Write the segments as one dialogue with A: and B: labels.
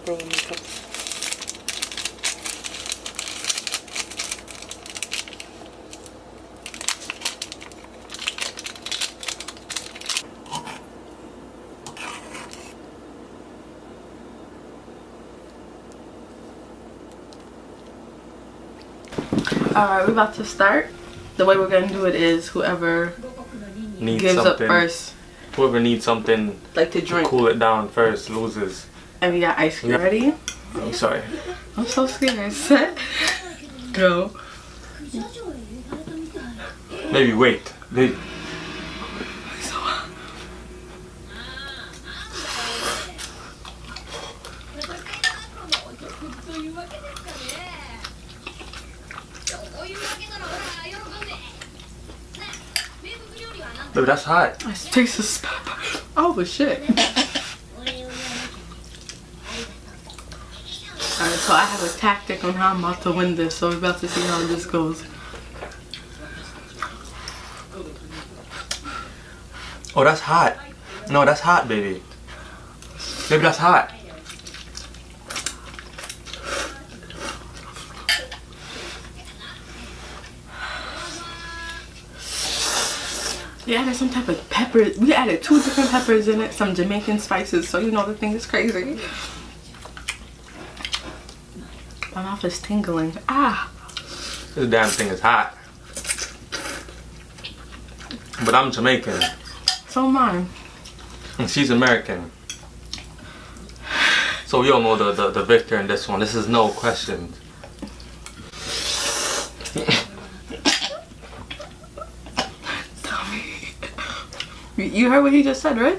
A: pepper with makeup. Alright, we're about to start. The way we're gonna do it is whoever gives up first.
B: Whoever needs something
A: like to drink,
B: cool it down first, loses.
A: And we got ice cream. Ready?
B: I'm sorry.
A: I'm so scared. Set. Go.
B: Maybe wait. Maybe. Baby, that's hot.
A: It tastes of pepper. Oh shit. Alright, so I have a tactic on how I'm about to win this, so we're about to see how this goes.
B: Oh, that's hot. No, that's hot, baby. Baby, that's hot.
A: We added some type of pepper. We added 2 different peppers in it, some Jamaican spices, so you know the thing is crazy. My mouth is tingling. Ah!
B: This damn thing is hot. But I'm Jamaican.
A: So am I.
B: And she's American. So we all know the victor in this one. This is no question.
A: You heard what he just said, right?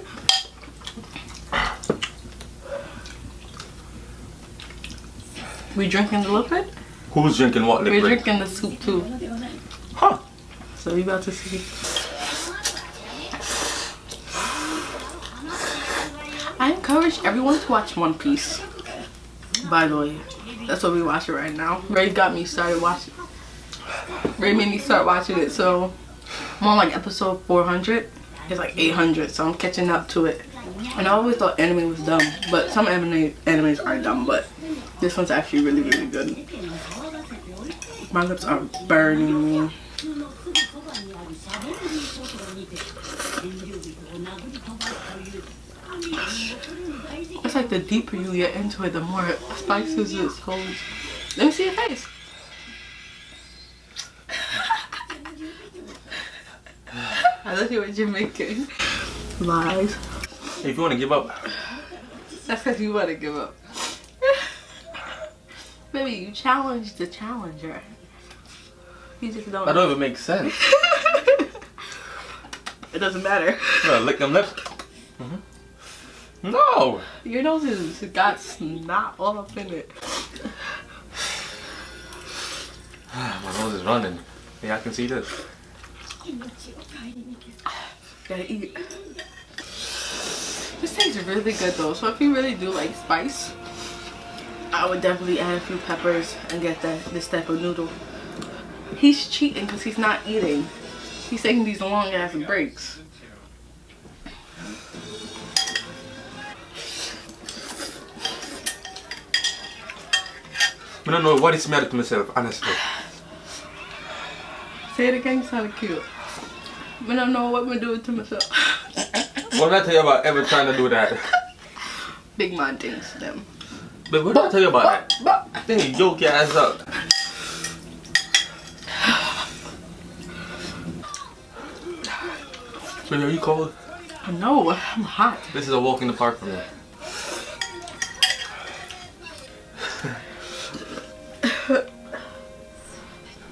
A: We drinking the liquid?
B: Who's drinking what liquid?
A: We're drinking the soup too.
B: Huh.
A: So we about to see. I encourage everyone to watch One Piece. By the way, that's what we watching right now. Ray got me started watching. Ray made me start watching it, so I'm on like episode 400. It's like 800, so I'm catching up to it. And I always thought anime was dumb, but some animes are dumb, but this one's actually really, really good. My lips are burning. It's like the deeper you get into it, the more spices it holds. Let me see your face. I thought you were Jamaican. Lies.
B: If you want to give up.
A: That's because you want to give up. Baby, you challenged the challenger. You just don't.
B: That don't even make sense.
A: It doesn't matter.
B: You gotta lick them lips. No!
A: Your nose has got snot all up in it.
B: My nose is running. Yeah, I can see this.
A: Gotta eat. This tastes really good though, so if you really do like spice, I would definitely add a few peppers and get this type of noodle. He's cheating because he's not eating. He's taking these long ass breaks.
B: I don't know what it smelled to myself, honestly.
A: Say it again, you sound cute. I don't know what I'm doing to myself.
B: What did I tell you about ever trying to do that?
A: Big man things to them.
B: But what did I tell you about that? I think you joke your ass up. Baby, are you cold?
A: No, I'm hot.
B: This is a walk in the park for me.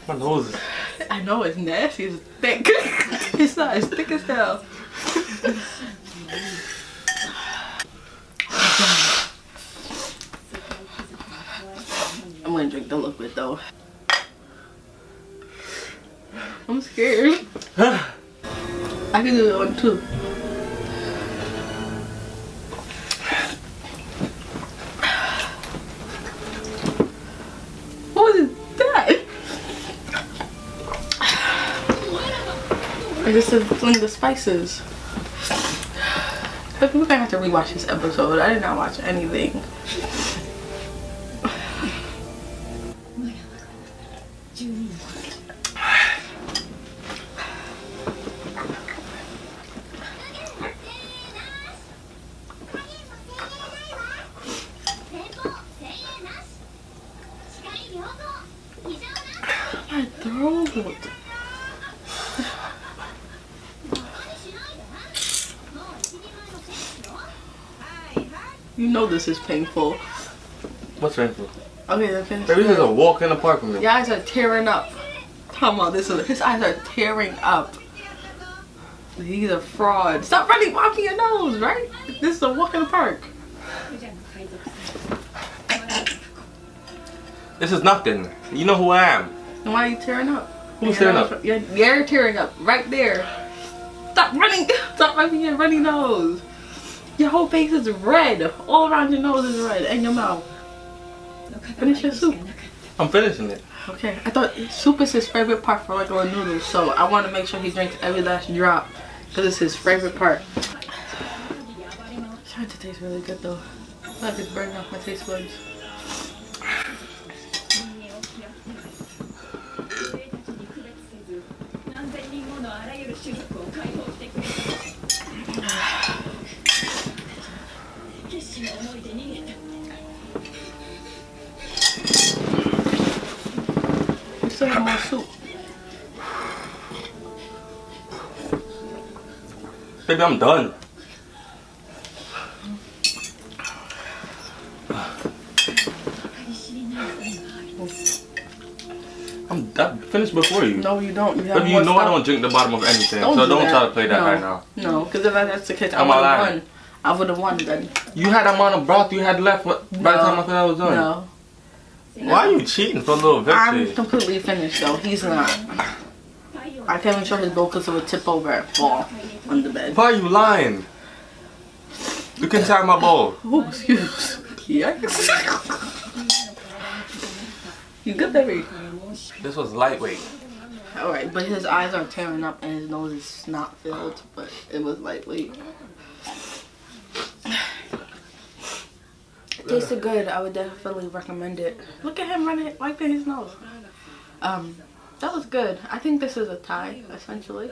B: My nose.
A: I know it's nasty, it's thick. It's not, it's thick as hell. I'm gonna drink the liquid though. I'm scared. I can do that one too. What is that? I just said fling the spices. We're gonna have to rewatch this episode. I did not watch anything. My throat. You know this is painful.
B: What's painful?
A: Okay, then finish.
B: Baby, this is a walk in the park for me.
A: Your eyes are tearing up. Come on, his eyes are tearing up. He's a fraud. Stop running, wiping your nose, right? This is a walk in the park.
B: This is nothing. You know who I am.
A: Then why are you tearing up?
B: Who's tearing up?
A: You're tearing up right there. Stop running. Stop wiping your runny nose. Your whole face is red. All around your nose is red. And your mouth. Finish your soup.
B: I'm finishing it.
A: Okay. I thought soup is his favorite part for regular noodles. So I want to make sure he drinks every last drop. Because it's his favorite part. It's trying to taste really good though. I feel like it's burning off my taste buds. We still have more soup.
B: Baby, I'm done. I finished before you.
A: No, you don't. You have
B: Baby,
A: more
B: you know
A: stuff.
B: I don't drink the bottom of anything.
A: Don't
B: so
A: do
B: don't
A: that.
B: try to play that
A: No.
B: right now.
A: No, because if that's the case, I
B: Am
A: would
B: I
A: have
B: lying?
A: won. I would have won then.
B: You had that amount of broth you had left by the time I thought I was done.
A: No.
B: Why are you cheating for a little victory?
A: I'm completely finished though. He's not. I can't even show his bowl because it would tip over and fall on the bed.
B: Why are you lying? You can try my bowl.
A: Oh, excuse. Yikes. You good, baby?
B: This was lightweight.
A: Alright, but his eyes are tearing up and his nose is snot filled, but it was lightweight. It tasted good. I would definitely recommend it. Look at him wiping his nose. That was good. I think this is a tie, essentially.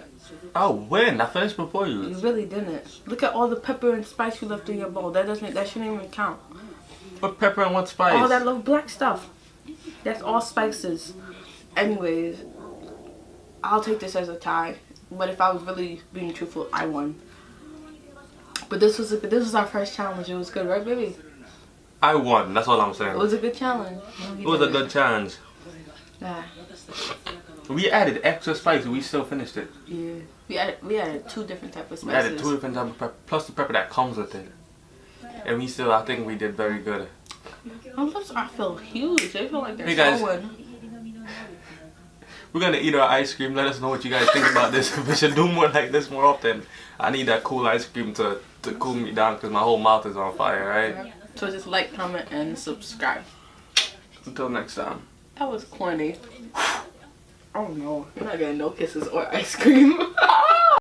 B: I'll win. I finished before
A: You
B: you.
A: really didn't. Look at all the pepper and spice you left in your bowl. That shouldn't even count.
B: What pepper and what spice?
A: All that little black stuff. That's all spices. Anyways, I'll take this as a tie. But if I was really being truthful, I won. But this was our first challenge. It was good, right, baby?
B: I won. That's all I'm saying.
A: It was a good challenge. No,
B: It was a good challenge.
A: Nah.
B: We added extra spice. We still finished it.
A: Yeah. We added 2 different types of spices.
B: We added 2 different types of pepper, plus the pepper that comes with it. And we still, I think we did very good.
A: My lips, I feel huge. They feel like they're
B: Hey, guys.
A: swollen.
B: We're gonna eat our ice cream. Let us know what you guys think about this. We should do more like this more often. I need that cool ice cream to cool me down because my whole mouth is on fire, right?
A: So just like, comment, and subscribe.
B: Until next time.
A: That was corny. Oh no, you're not getting no kisses or ice cream.